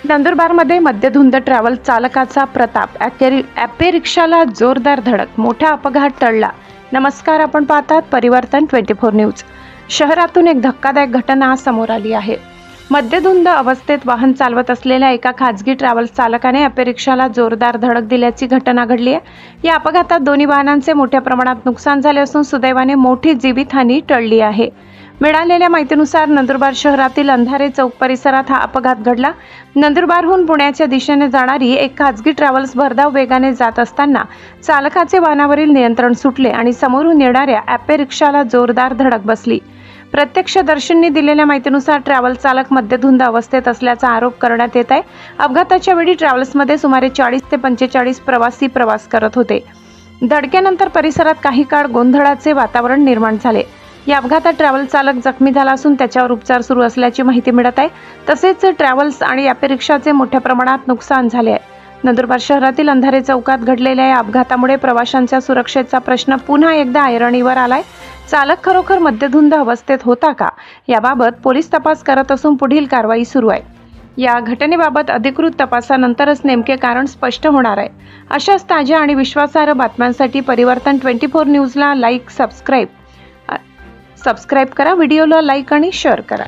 नंदुरबारमध्ये मद्यधुंद ट्रॅव्हल चालकाचा प्रताप ॲपे रिक्षाला जोरदार धडक, मोठा अपघात टळला. नमस्कार, आपण पाहतात परिवर्तन 24 न्यूज. शहरातून एक धक्कादायक घटना समोर आली आहे. मद्यधुंद अवस्थेत वाहन चालवत असलेल्या एका खाजगी ट्रॅव्हल्स चालकाने ॲपे रिक्षाला जोरदार धडक दिल्याची घटना घडली आहे. या अपघातात दोन्ही वाहनांचे मोठ्या प्रमाणात नुकसान झाले असून सुदैवाने मोठी जीवितहानी टळली आहे. मिळालेल्या माहितीनुसार नंदुरबार शहरातील अंधारे चौक परिसरात हा अपघात घडला. नंदुरबारहून पुण्याच्या दिशेने जाणारी एक खाजगी ट्रॅव्हल्स भरधाव वेगाने जात असताना चालकाचे वाहनावरील नियंत्रण सुटले आणि समोरून येणाऱ्या ॲपे रिक्षाला जोरदार धडक बसली. प्रत्यक्षदर्शींनी दिलेल्या माहितीनुसार ट्रॅव्हल्स चालक मद्यधुंद अवस्थेत असल्याचा आरोप करण्यात येत आहे. अपघाताच्या वेळी ट्रॅव्हल्समध्ये सुमारे 40 ते 45 प्रवासी प्रवास करत होते. धडकेनंतर परिसरात काही काळ गोंधळाचे वातावरण निर्माण झाले. या अपघातात ट्रॅव्हल्स चालक जखमी झाला असून त्याच्यावर उपचार सुरू असल्याची माहिती मिळत आहे. तसेच ट्रॅव्हल्स आणि ॲपे रिक्षाचे मोठ्या प्रमाणात नुकसान झाले आहे. नंदुरबार शहरातील अंधारे चौकात घडलेल्या या अपघातामुळे प्रवाशांच्या सुरक्षेचा प्रश्न पुन्हा एकदा ऐरणीवर आलाय. चालक खरोखर मद्यधुंद अवस्थेत होता का, याबाबत पोलीस तपास करत असून पुढील कारवाई सुरू आहे. या घटनेबाबत अधिकृत तपासानंतरच नेमके कारण स्पष्ट होणार आहे. अशाच ताज्या आणि विश्वासार्ह बातम्यांसाठी परिवर्तन 24 न्यूजला सबस्क्राईब करा, व्हिडिओला लाईक आणि शेअर करा.